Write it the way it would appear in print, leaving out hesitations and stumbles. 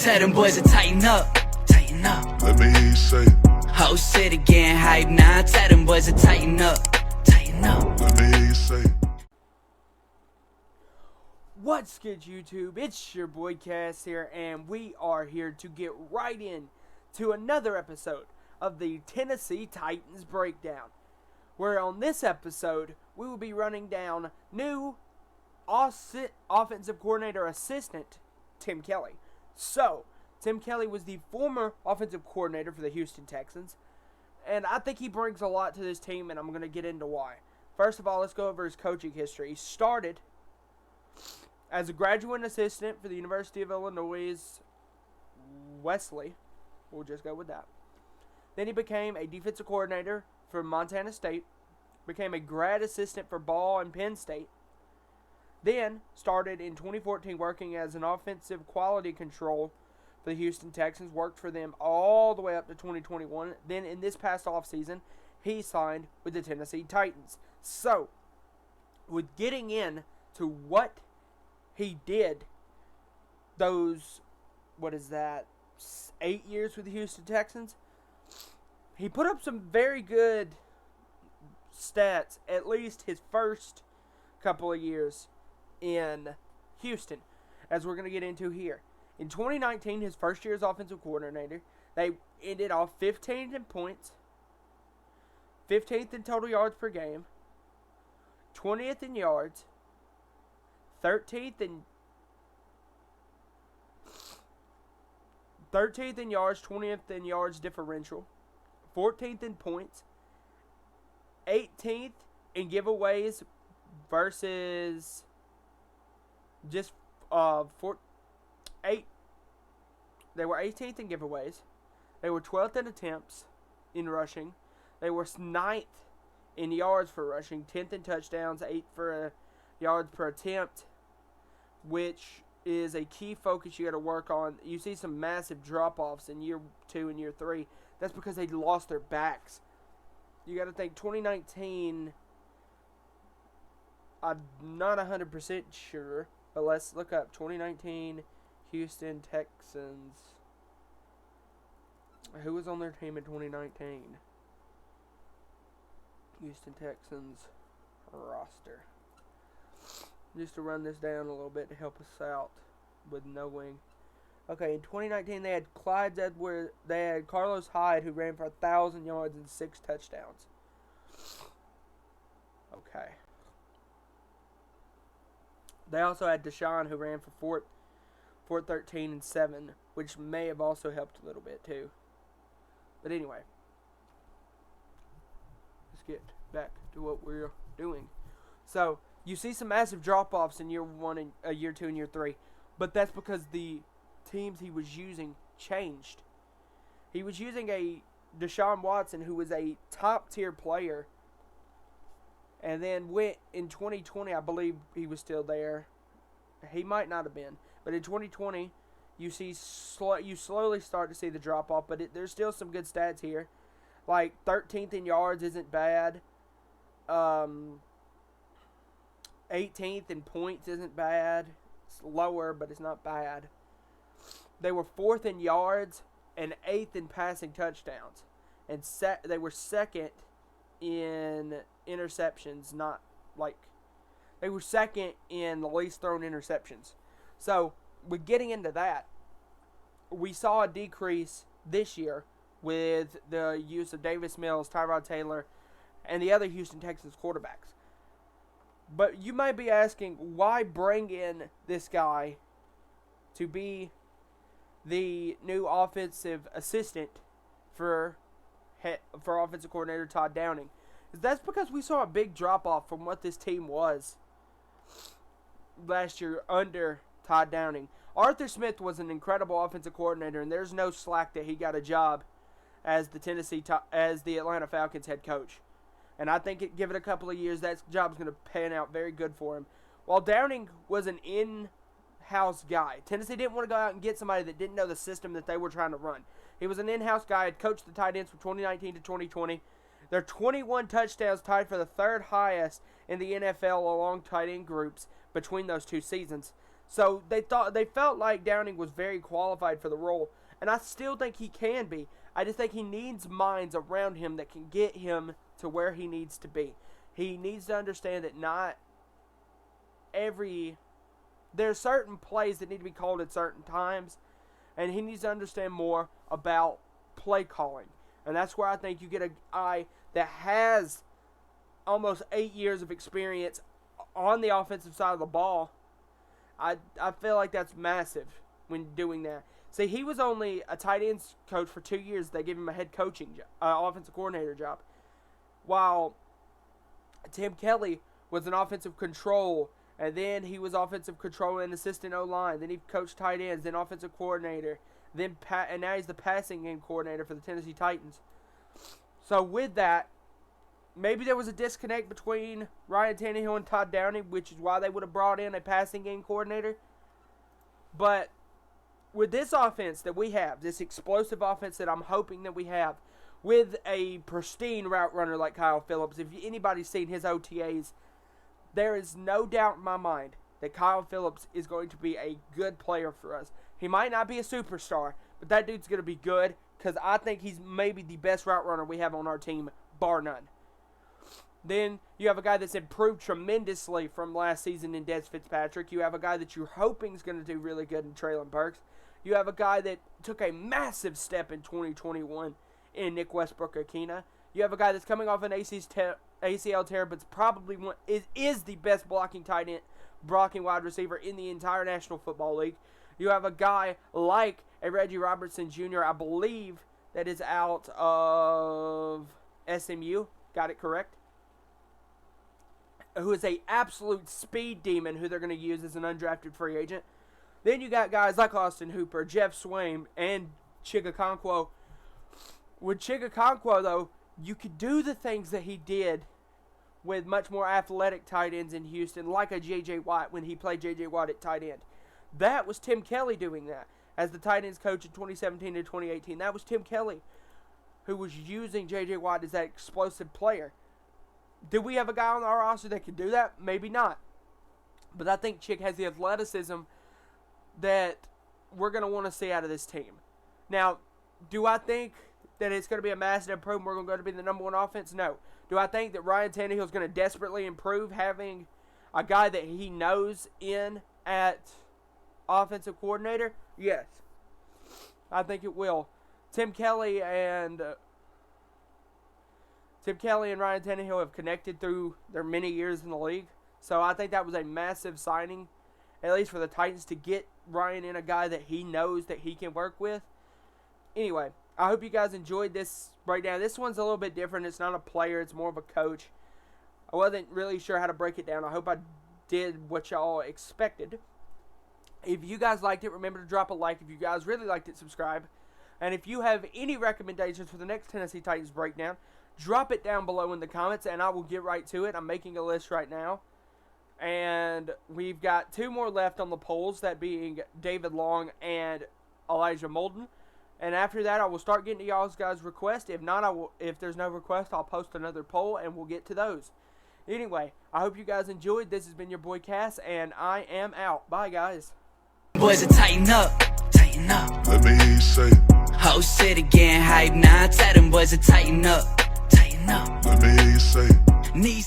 Tell them boys to tighten up, tighten up. Let me hear you say it. Whole city getting hype now. Tell them boys to tighten up, tighten up. Let me hear you say it. What's good, YouTube? It's your boy Cass here, and we are here to get right in to another episode of the Tennessee Titans Breakdown, where on this episode, we will be running down new offensive coordinator assistant, Tim Kelly. So, Tim Kelly was the former offensive coordinator for the Houston Texans, and I think he brings a lot to this team, and I'm going to get into why. First of all, let's go over his coaching history. He started as a graduate assistant for the University of Illinois' Wesley. We'll just go with that. Then he became a defensive coordinator for Montana State. Became a grad assistant for Ball and Penn State. Then started in 2014 working as an offensive quality control for the Houston Texans. Worked for them all the way up to 2021. Then in this past offseason, he signed with the Tennessee Titans. So, with getting in to what he did those, 8 years with the Houston Texans, he put up some very good stats, at least his first couple of years in Houston, as we're going to get into here. In 2019, his first year as offensive coordinator, they ended off 15th in points, 15th in total yards per game, 20th in yards, 13th in yards, 20th in yards differential, 14th in points, 18th in giveaways versus just They were 18th in giveaways. They were 12th in attempts in rushing. They were 9th in yards for rushing, 10th in touchdowns, 8th for yards per attempt, which is a key focus you got to work on. You see some massive drop-offs in year 2 and year 3. That's because they lost their backs. You got to think 2019, I'm not 100% sure, but let's look up 2019 Houston Texans. Who was on their team in 2019? Houston Texans roster. Just to run this down a little bit to help us out with knowing. Okay, in 2019 they had Clyde Edwards. They had Carlos Hyde, who ran for 1,000 yards and 6 touchdowns. Okay. They also had Deshaun, who ran for 413 and 7, which may have also helped a little bit too. But anyway, let's get back to what we're doing. So, you see some massive drop-offs in year 1 and year 2 and year 3, but that's because the teams he was using changed. He was using a Deshaun Watson, who was a top-tier player, and then went in 2020, I believe he was still there. He might not have been, but in 2020, you slowly start to see the drop-off, but there's still some good stats here. Like, 13th in yards isn't bad. 18th in points isn't bad. It's lower, but it's not bad. They were 4th in yards and 8th in passing touchdowns. And they were 2nd in interceptions, they were 2nd in the least thrown interceptions. So, with getting into that, we saw a decrease this year with the use of Davis Mills, Tyrod Taylor, and the other Houston Texans quarterbacks. But you might be asking, why bring in this guy to be the new offensive assistant for offensive coordinator Todd Downing? That's because we saw a big drop-off from what this team was last year under Todd Downing. Arthur Smith was an incredible offensive coordinator, and there's no slack that he got a job as the Atlanta Falcons head coach. And I think give it a couple of years, that job's going to pan out very good for him. While Downing was an in-house guy, Tennessee didn't want to go out and get somebody that didn't know the system that they were trying to run. He was an in-house guy, had coached the tight ends from 2019 to 2020. Their 21 touchdowns tied for the 3rd highest in the NFL along tight end groups between those 2 seasons. So they felt like Downing was very qualified for the role, and I still think he can be. I just think he needs minds around him that can get him to where he needs to be. He needs to understand that there's certain plays that need to be called at certain times, and he needs to understand more about play calling. And that's where I think you get a guy that has almost 8 years of experience on the offensive side of the ball. I feel like that's massive when doing that. See, he was only a tight ends coach for 2 years. They gave him a head coaching offensive coordinator job. While Tim Kelly was an offensive control, and then he was offensive control and assistant O-line. Then he coached tight ends, then offensive coordinator, and now he's the passing game coordinator for the Tennessee Titans. So with that, maybe there was a disconnect between Ryan Tannehill and Todd Downing, which is why they would have brought in a passing game coordinator. But with this offense that we have, this explosive offense that I'm hoping that we have, with a pristine route runner like Kyle Phillips, if anybody's seen his OTAs, there is no doubt in my mind that Kyle Phillips is going to be a good player for us. He might not be a superstar, but that dude's going to be good because I think he's maybe the best route runner we have on our team, bar none. Then you have a guy that's improved tremendously from last season in Des Fitzpatrick. You have a guy that you're hoping is going to do really good in Traylon Burks. You have a guy that took a massive step in 2021 in Nick Westbrook-Akina. You have a guy that's coming off an ACL tear, but probably is the best blocking wide receiver in the entire National Football League. You have a guy like a Reggie Robertson Jr., I believe, that is out of SMU. Got it correct? Who is a absolute speed demon who they're going to use as an undrafted free agent. Then you got guys like Austin Hooper, Jeff Swaim, and Chigakonkwo. With Chigakonkwo, though, you could do the things that he did with much more athletic tight ends in Houston, like a J.J. Watt when he played J.J. Watt at tight end. That was Tim Kelly doing that as the tight ends coach in 2017 to 2018. That was Tim Kelly who was using J.J. Watt as that explosive player. Do we have a guy on our roster that can do that? Maybe not. But I think Chick has the athleticism that we're going to want to see out of this team. Now, do I think that it's going to be a massive improvement? We're going to be the number one offense? No. Do I think that Ryan Tannehill is going to desperately improve having a guy that he knows in at offensive coordinator? Yes. I think it will. Tim Kelly and Ryan Tannehill have connected through their many years in the league. So I think that was a massive signing, at least for the Titans, to get Ryan in a guy that he knows that he can work with. Anyway, I hope you guys enjoyed this breakdown. This one's a little bit different. It's not a player. It's more of a coach. I wasn't really sure how to break it down. I hope I did what y'all expected. If you guys liked it, remember to drop a like. If you guys really liked it, subscribe. And if you have any recommendations for the next Tennessee Titans breakdown, drop it down below in the comments, and I will get right to it. I'm making a list right now. And we've got 2 more left on the polls, that being David Long and Elijah Molden. And after that, I will start getting to y'all's guys' requests. If not, if there's no request, I'll post another poll, and we'll get to those. Anyway, I hope you guys enjoyed. This has been your boy Cass, and I am out. Bye, guys. Boys, tighten up, tighten up. Let me hear you say it. Whole city getting hype now. Tell them boys to tighten up, tighten up. Let me hear you say it. Need